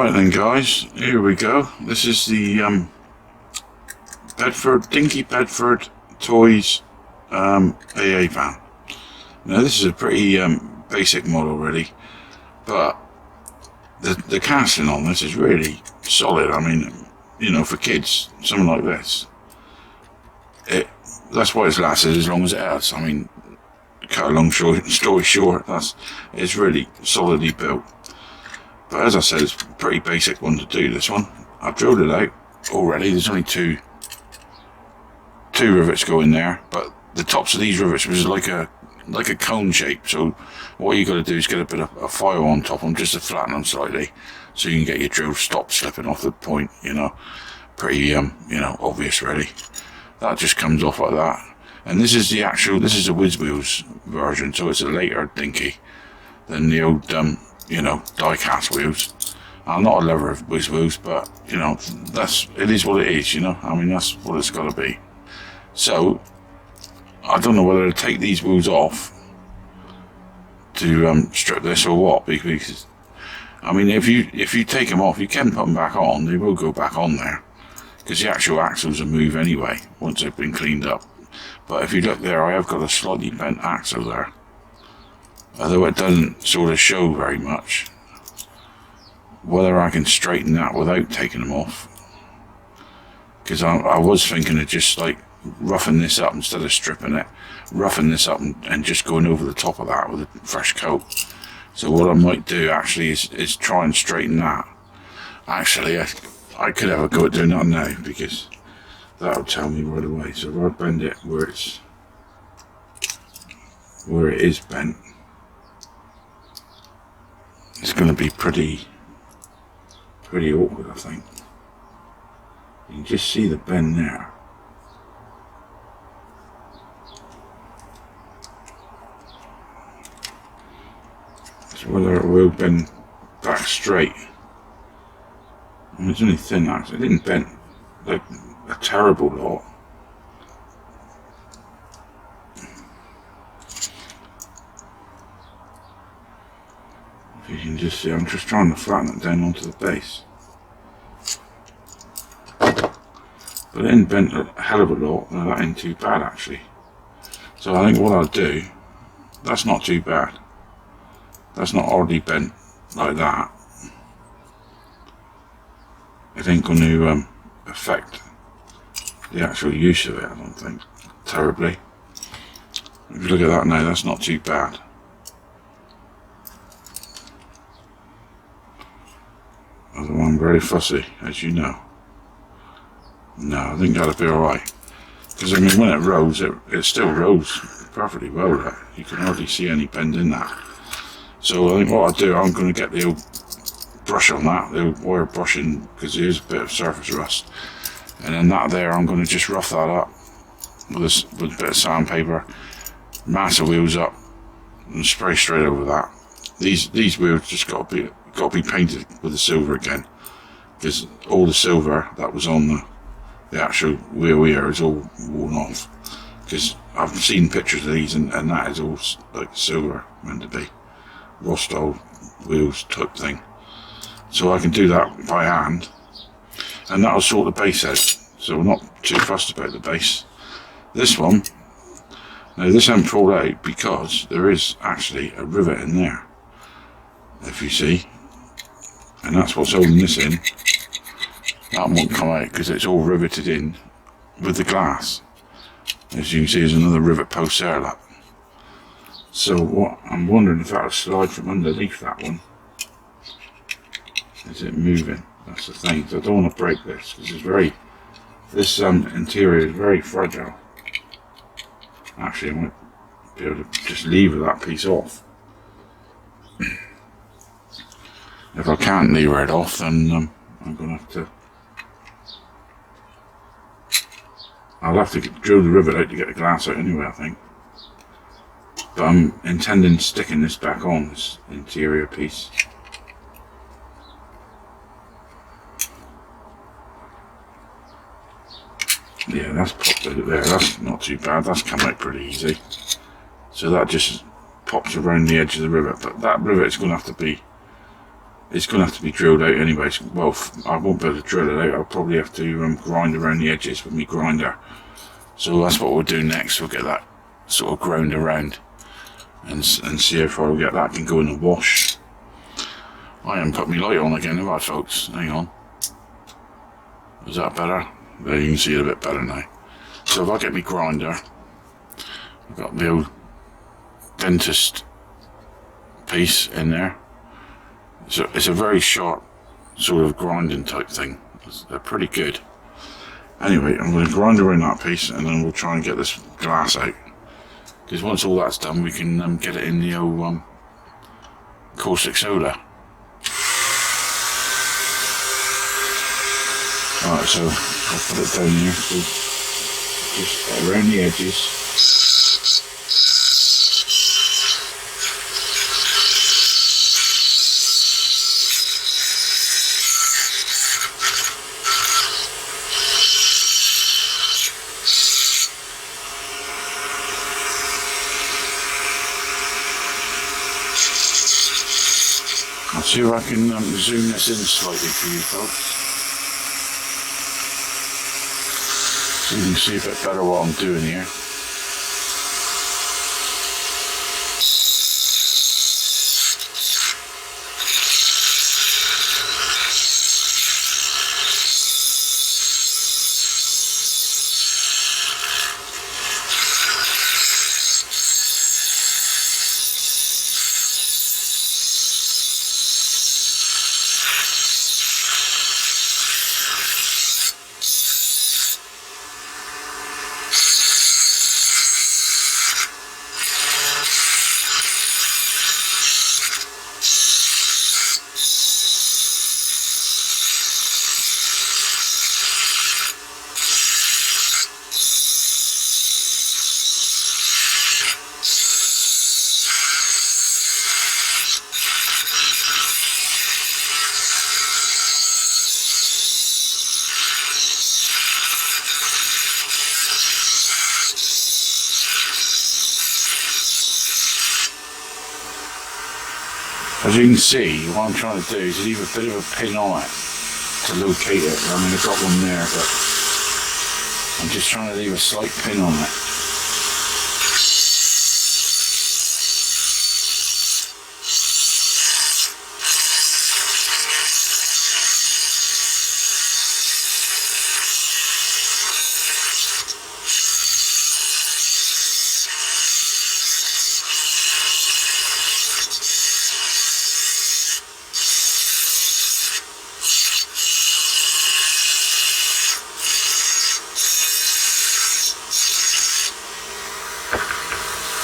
Right then guys, here we go. This is the Bedford, Dinky Bedford Toys AA van. Now this is a pretty basic model really, but the casting on this is really solid. I mean, you know, for kids, something like this, that's why it's lasted as long as it has. I mean, cut a long story short, it's really solidly built. But as I said, it's a pretty basic one to do, this one. I've drilled it out already. There's only two rivets go in there, but the tops of these rivets was like a cone shape. So what you got to do is get a bit of a file on top of them just to flatten them slightly, so you can get your drill stop slipping off the point. You know, pretty you know, obvious really. That just comes off like that. And this is a Whiz Wheels version, so it's a later Dinky than the old you know, die cast wheels. I'm not a lover of Whiz Wheels, but you know, it is what it is, you know. I mean, that's what it's got to be. So I don't know whether to take these wheels off to strip this or what, because I mean, if you take them off, you can put them back on. They will go back on there because the actual axles will move anyway once they've been cleaned up. But if you look there, I have got a slightly bent axle there, although it doesn't sort of show very much. Whether I can straighten that without taking them off, because I was thinking of just like roughing this up instead of stripping it, roughing this up and just going over the top of that with a fresh coat. So what I might do actually is try and straighten that. Actually, I could have a go at doing that now, because that'll tell me right away. So if I bend it where it is bent, it's going to be pretty awkward, I think. You can just see the bend there. So whether it will bend back straight. I mean, it's only thin actually. It didn't bend like a terrible lot. If you can just see, I'm just trying to flatten it down onto the base. But it didn't bend a hell of a lot. No, that ain't too bad actually. So I think what I'll do, that's not too bad. That's not already bent like that. It ain't going to affect the actual use of it, I don't think, terribly. If you look at that now, that's not too bad. Although I'm very fussy, as you know. No, I think that'll be alright. Because I mean, when it rose, it still rose perfectly well there. You can hardly see any bend in that. So I think what I'll do, I'm going to get the old brush on that, the old wire brushing, because there's a bit of surface rust. And then that there, I'm going to just rough that up with a bit of sandpaper, mass the wheels up, and spray straight over that. These wheels just got to be painted with the silver again, because all the silver that was on the actual wheel here is all worn off. Because I've seen pictures of these, and that is all like silver meant to be, Rostov wheels type thing. So I can do that by hand, and that'll sort the base out. So we're not too fussed about the base. This one, now this hasn't pulled out because there is actually a rivet in there, if you see, and that's what's holding this in. That won't come out because it's all riveted in with the glass. As you can see, there's another rivet post there, look. So what I'm wondering if that'll slide from underneath that one. Is it moving? That's the thing. So I don't want to break this because this interior is very fragile. Actually, I might be able to just lever that piece off. If I can't lever it off, then I'm going to have to. I'll have to drill the rivet out to get the glass out anyway, I think. But I'm intending sticking this back on, this interior piece. Yeah, that's popped out of there. That's not too bad. That's come out pretty easy. So that just pops around the edge of the rivet. But that rivet is going to have to be it's going to have to be drilled out anyways. Well, I won't be able to drill it out. I'll probably have to grind around the edges with my grinder. So that's what we'll do next. We'll get that sort of ground around and see how far we get. That can go in the wash. I haven't put my light on again, have I, folks? Hang on. Is that better? There, you can see it a bit better now. So if I get my grinder, I've got the old dentist piece in there. So it's a very sharp sort of grinding type thing. They're pretty good. Anyway, I'm going to grind around that piece and then we'll try and get this glass out. Because once all that's done, we can get it in the old caustic soda. Alright, so I'll put it down here. So just around the edges. I'll see if I can zoom this in slightly for you folks. So you can see a bit better what I'm doing here. As you can see, what I'm trying to do is leave a bit of a pin on it to locate it. I mean, I've got one there, but I'm just trying to leave a slight pin on it.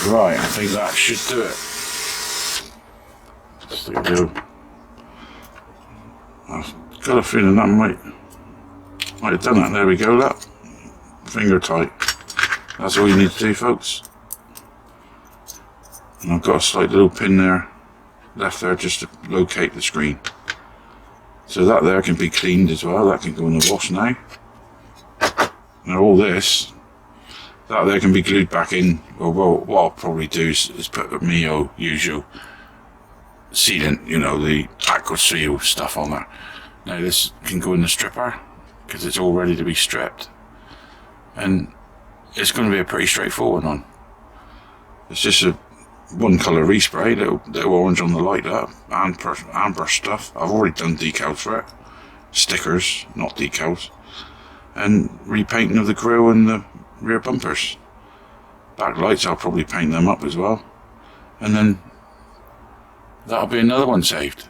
Right, I think that should do it. Just like go. I've got a feeling that might have done it. There we go, look. Finger tight. That's all you need to do, folks. And I've got a slight little pin there, left there, just to locate the screen. So that there can be cleaned as well. That can go in the wash now. Now all this, that there can be glued back in. Or what I'll probably do is put me usual sealant, you know, the aqua seal stuff on there. Now this can go in the stripper because it's all ready to be stripped, and it's going to be a pretty straightforward one. It's just a one colour respray, little orange on the light up, amber stuff. I've already done decals for it, stickers, not decals, and repainting of the grille and the rear bumpers. Back lights, I'll probably paint them up as well, and then that'll be another one saved.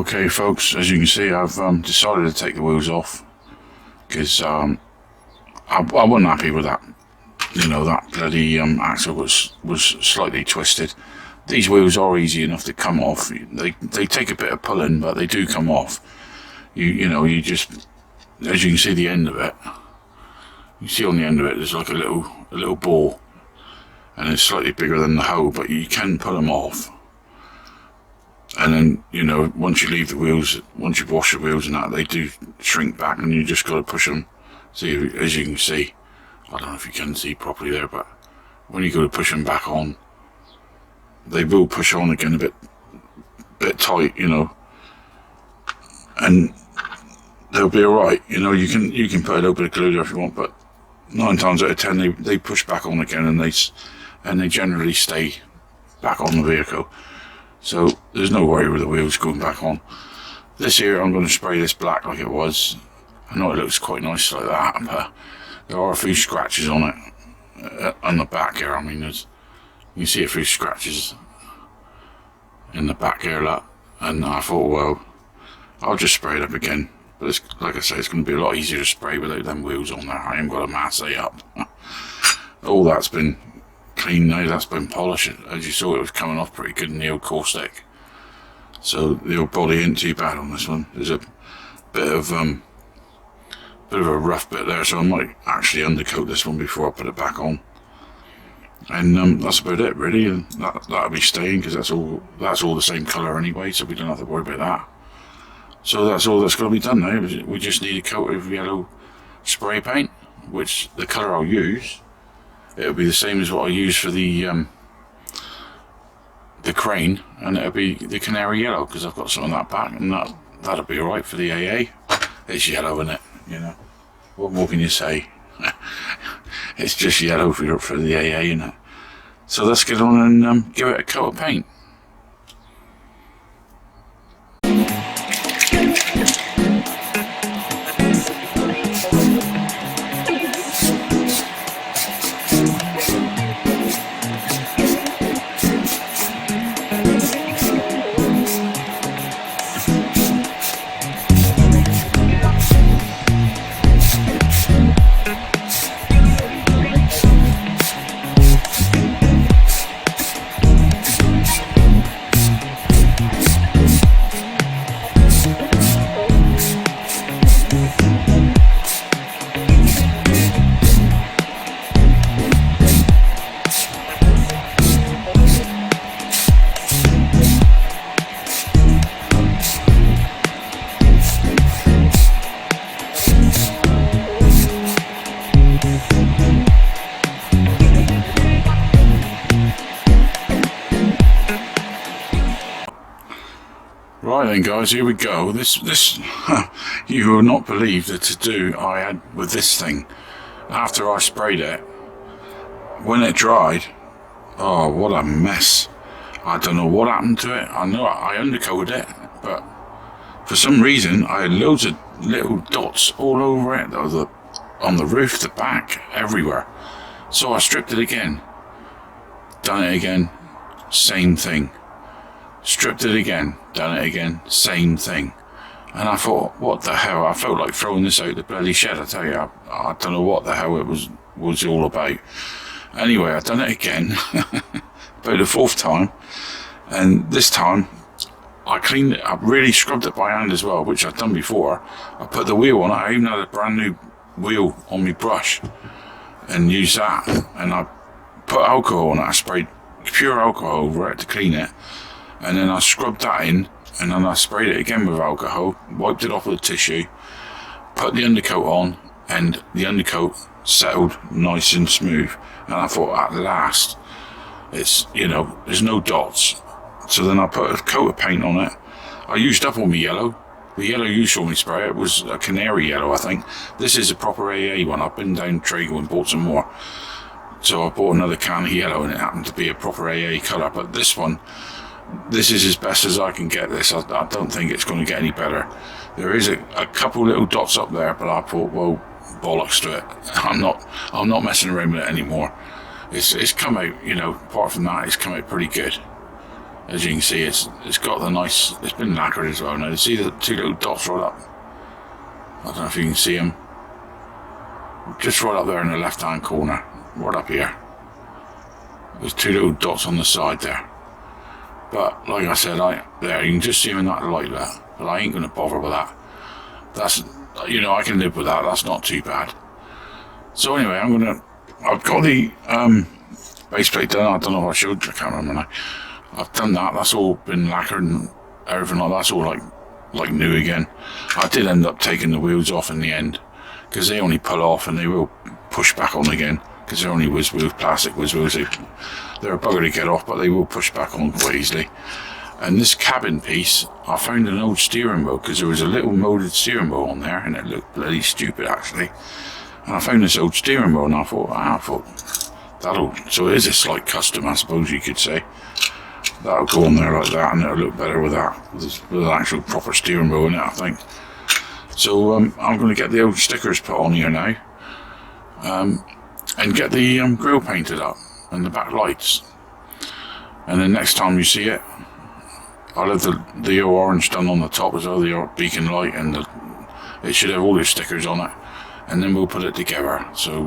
Okay folks, as you can see, I've decided to take the wheels off because I wasn't happy with that. You know, that bloody axle was slightly twisted. These wheels are easy enough to come off. They take a bit of pulling, but they do come off. You just, as you can see the end of it, you see on the end of it there's like a little ball, and it's slightly bigger than the hoe, but you can pull them off. And then, you know, once you leave the wheels, once you wash the wheels and that, they do shrink back, and you just got to push them. See, as you can see, I don't know if you can see properly there, but when you go to push them back on, they will push on again a bit tight, you know, and they'll be alright. You know, you can put a little bit of glue there if you want, but 9 times out of 10 they push back on again, and they generally stay back on the vehicle. So there's no worry with the wheels going back on. This here, I'm going to spray this black like it was. I know it looks quite nice like that, but there are a few scratches on it on the back here. I mean, you can see a few scratches in the back here, that. And I thought, well, I'll just spray it up again. But it's, like I say, it's going to be a lot easier to spray without them wheels on there. I ain't got a mass up. All that's been clean now, that's been polished. As you saw, it was coming off pretty good in the old caustic. So the old body ain't too bad on this one. There's a bit of a rough bit there, so I might actually undercoat this one before I put it back on. And that's about it really, and that'll be staying because that's all the same colour anyway, so we don't have to worry about that. So that's all that's got to be done now. We just need a coat of yellow spray paint, which the colour I'll use, it'll be the same as what I use for the crane, and it'll be the canary yellow because I've got some of that back, and that'll be alright for the AA. It's yellow, isn't it? You know, what more can you say? It's just yellow for the AA, isn't it? So let's get on and give it a coat of paint. Right then guys, here we go. This you will not believe the to-do I had with this thing. After I sprayed it, when it dried, oh what a mess. I don't know what happened to it. I know I undercoated it, but for some reason I had loads of little dots all over it, on the roof, the back, everywhere. So I stripped it again, done it again, same thing. Stripped it again, done it again, same thing. And I thought, what the hell? I felt like throwing this out the bloody shed, I tell you. I don't know what the hell it was all about. Anyway, I done it again, about the 4th time. And this time, I cleaned it up, really scrubbed it by hand as well, which I'd done before. I put the wheel on it, I even had a brand new wheel on my brush, and used that. And I put alcohol on it, I sprayed pure alcohol over it to clean it. And then I scrubbed that in, and then I sprayed it again with alcohol, wiped it off with a tissue, put the undercoat on, and the undercoat settled nice and smooth. And I thought, at last, it's, you know, there's no dots. So then I put a coat of paint on it. I used up all my yellow. The yellow you saw me spray, it was a canary yellow, I think. This is a proper AA one. I've been down Trago and bought some more. So I bought another can of yellow, and it happened to be a proper AA colour. But this one, this is as best as I can get this. I don't think it's going to get any better. There is a couple little dots up there, but I thought, well, bollocks to it. I'm not messing around with it anymore. It's come out, you know, apart from that, it's come out pretty good. As you can see, it's got the nice, it's been lacquered as well. Now you see the two little dots right up, I don't know if you can see them, just right up there in the left hand corner, right up here. There's two little dots on the side there. But like I said, there you can just see them in that light there. But I ain't going to bother with that. That's, you know, I can live with that. That's not too bad. So anyway, I've got the base plate done. I don't know if I showed you, I can't remember now. I've done that. That's all been lacquered and everything like that. That's all like new again. I did end up taking the wheels off in the end because they only pull off and they will push back on again because they're only whiz wheels, plastic whiz wheels. They're a bugger to get off, but they will push back on quite easily. And this cabin piece, I found an old steering wheel because there was a little molded steering wheel on there and it looked bloody stupid actually. And I found this old steering wheel and I thought, so it is a slight custom, I suppose you could say. That'll go on there like that and it'll look better with that, with an actual proper steering wheel in it, I think. So I'm going to get the old stickers put on here now and get the grille painted up and the back lights. And then next time you see it, I'll have the orange done on the top as well, the beacon light, and it should have all the stickers on it. And then we'll put it together. So,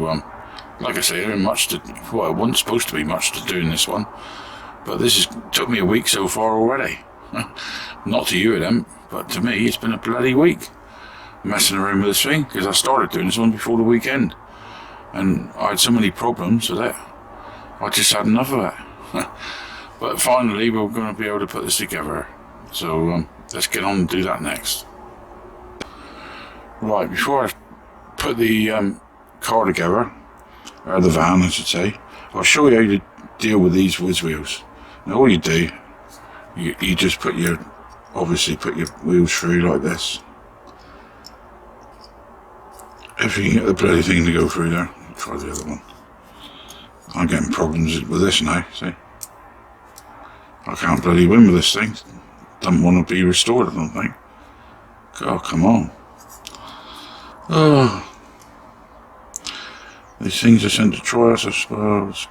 like I say, there ain't it wasn't supposed to be much to do in this one. But this took me a week so far already. Not to you it ain't, but to me it's been a bloody week messing around with this thing, because I started doing this one before the weekend. And I had so many problems with it, I just had enough of it. But finally we're going to be able to put this together. So let's get on and do that next. Right, before I put the car together, or the van I should say, I'll show you how to deal with these whiz wheels. Now all you do, you just obviously put your wheels through like this. If you can get the bloody thing to go through there, try the other one. I'm getting problems with this now, see? I can't bloody win with this thing. Doesn't want to be restored, I don't think. Oh, come on. Oh. These things are sent to try us, I suppose.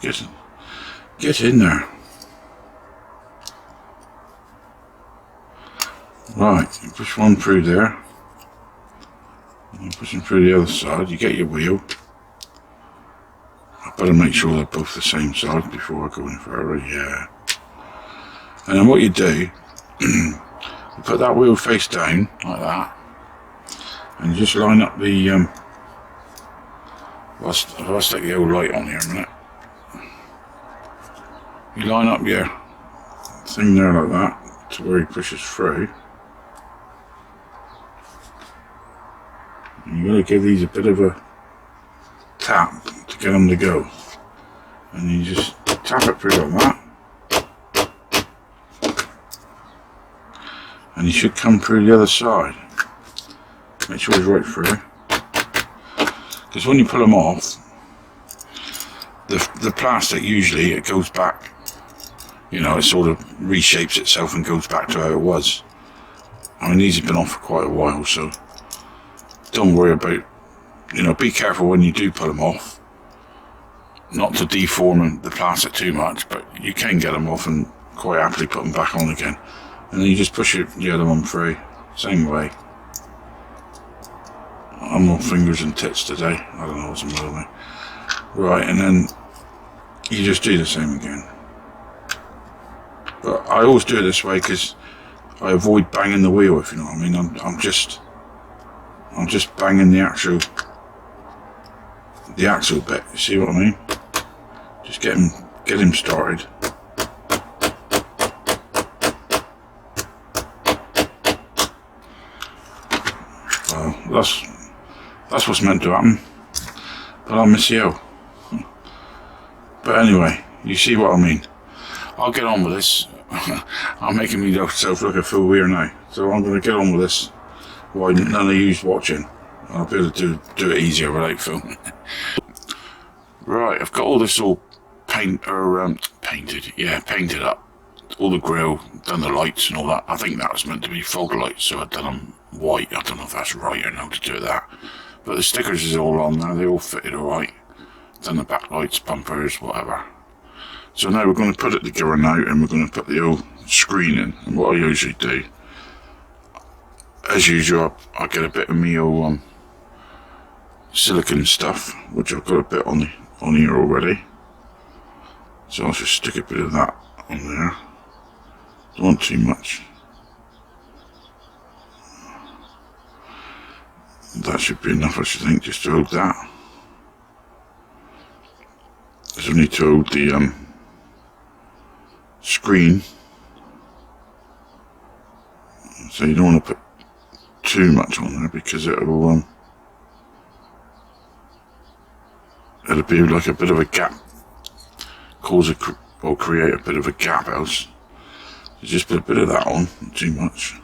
Get in there. Right, you push one through there. And push them through the other side. You get your wheel. I better make sure they're both the same side before I go any further. Yeah. And then what you do, you put that wheel face down like that, and you just line up the if I stick the old light on here a minute, you line up your thing there like that to where he pushes through. And you're going to give these a bit of a tap to get them to go, and you just tap it through like that. And you should come through the other side. Make sure it's right through. Because when you pull them off, the plastic usually it goes back. You know, it sort of reshapes itself and goes back to how it was. I mean, these have been off for quite a while, so don't worry about. You know, be careful when you do pull them off, not to deform the plastic too much. But you can get them off and quite happily put them back on again. And then you just push the other one through, same way. I'm all fingers and tits today, I don't know what's the matter with me. Right, and then you just do the same again. But I always do it this way because I avoid banging the wheel, if you know what I mean. I'm just banging the axle bit, you see what I mean? Just get him started. That's what's meant to happen, but I miss you. But anyway, you see what I mean. I'll get on with this. I'm making myself look a fool here now, so I'm going to get on with this while none of you's watching. I'll be able to do it easier without filming. Right, I've got all this all painted up. All the grille, done the lights and all that. I think that was meant to be fog lights, so I've done them white. I don't know if that's right or not to do that. But the stickers is all on there, they all fitted alright. Done the backlights, bumpers, whatever. So now we're going to put it together now, and we're going to put the old screen in. And what I usually do, as usual, I get a bit of my old silicone stuff, which I've got a bit on here already. So I'll just stick a bit of that on there. Don't want too much. That should be enough, I should think, just to hold that. There's only to hold the screen. So you don't want to put too much on there, because it'll be like a bit of a gap, or create a bit of a gap else. So just put a bit of that on, not too much,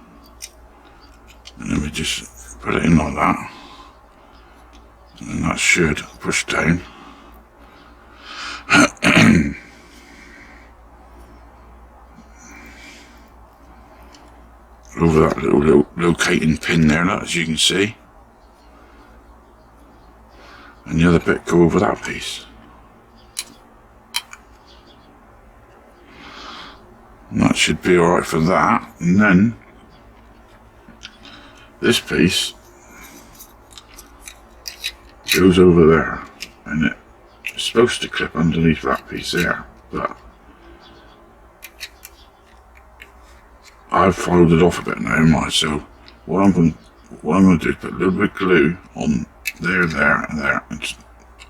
and then we just put it in like that, and that should push down. Over that little locating pin there, as you can see, and the other bit go over that piece. And that should be alright for that. And then this piece goes over there, and it's supposed to clip underneath that piece there, but I've followed it off a bit now, right? So what I'm going to do is put a little bit of glue on there, and there, and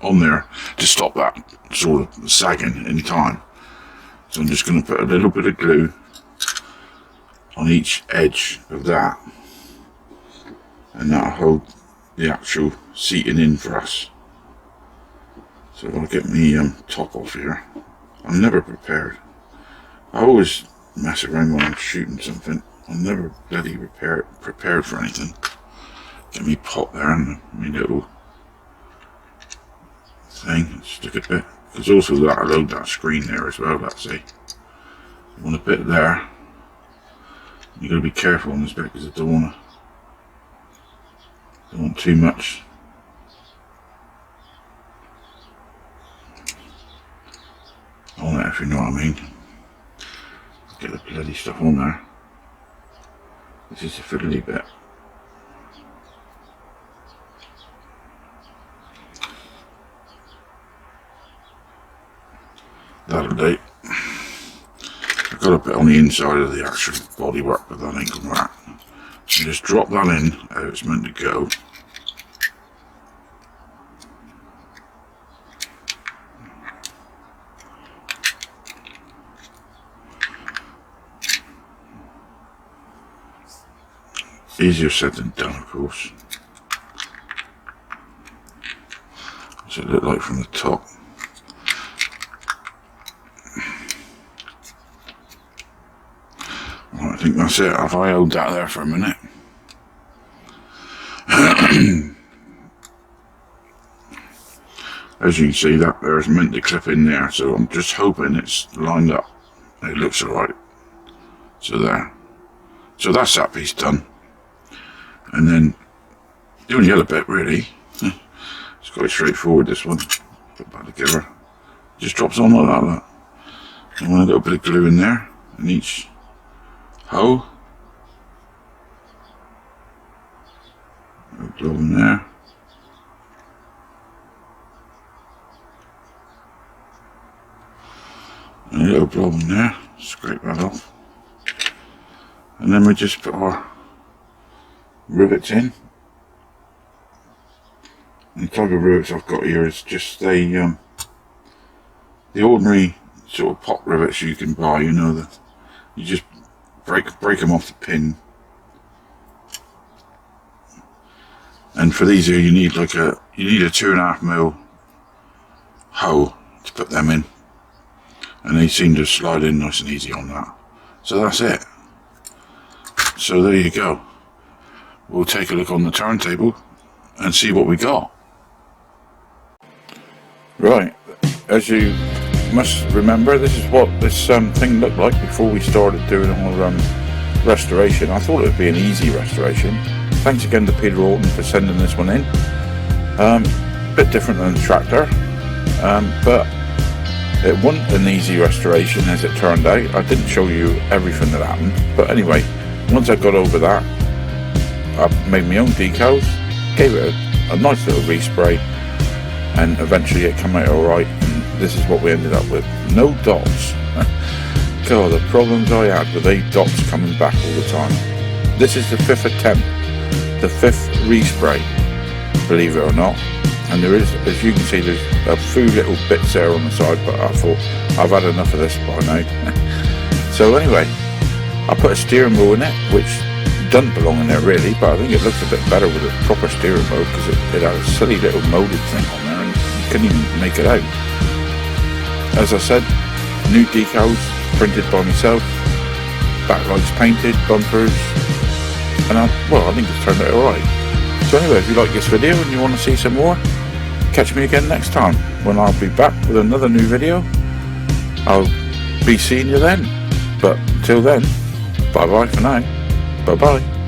on there to stop that sort of sagging in time. So I'm just going to put a little bit of glue on each edge of that, and that'll hold the actual seating in for us. So I'll get me top off here. I'm never prepared. I always mess around when I'm shooting something. I'm never bloody prepared for anything. Get me pot there and my little thing, stick a bit, because also that'll load that screen there as well. That's it. You want a bit there. You got to be careful on this bit, because I don't want too much. On it, if you know what I mean. Get the bloody stuff on there. This is a fiddly bit. That'll do. I've got a bit on the inside of the actual bodywork, but that ain't gonna work. So just drop that in how it's meant to go. Easier said than done, of course. What's it look like from the top? Well, I think that's it. If I hold that there for a minute. As you can see, that there's meant to clip in there, so I'm just hoping it's lined up. It looks alright. So there. So that's that piece done. And then the only other bit really, it's quite straightforward, this one. Put that together. Just drops on like that. Look. I want a little bit of glue in there in each hole. A little glue in there. And a little blob in there. Scrape that off. And then we just put our rivets in. And the type of rivets I've got here is just the ordinary sort of pop rivets you can buy. You know, you just break them off the pin. And for these here, you need like a 2.5mm hole to put them in, and they seem to slide in nice and easy on that. So that's it. So there you go. We'll take a look on the turntable and see what we got. Right, as you must remember, this is what this thing looked like before we started doing our restoration. I thought it would be an easy restoration. Thanks again to Peter Orton for sending this one in. Bit different than the tractor, but It wasn't an easy restoration as it turned out. I didn't show you everything that happened, but anyway, once I got over that, I made my own decals, gave it a nice little respray, and eventually it came out alright, and this is what we ended up with. No dots. God, the problems I had with 8 dots coming back all the time. This is the 5th attempt, the 5th respray, believe it or not. And there is, as you can see, there's a few little bits there on the side, but I thought I've had enough of this by now. So anyway, I put a steering wheel in it, which doesn't belong in there really, but I think it looks a bit better with a proper steering wheel, because it had a silly little molded thing on there and you couldn't even make it out. As I said, new decals printed by myself, backlights painted, bumpers, and I think it's turned out alright. So anyway, if you like this video and you want to see some more, catch me again next time when I'll be back with another new video. I'll be seeing you then. But until then, bye bye for now. Bye bye.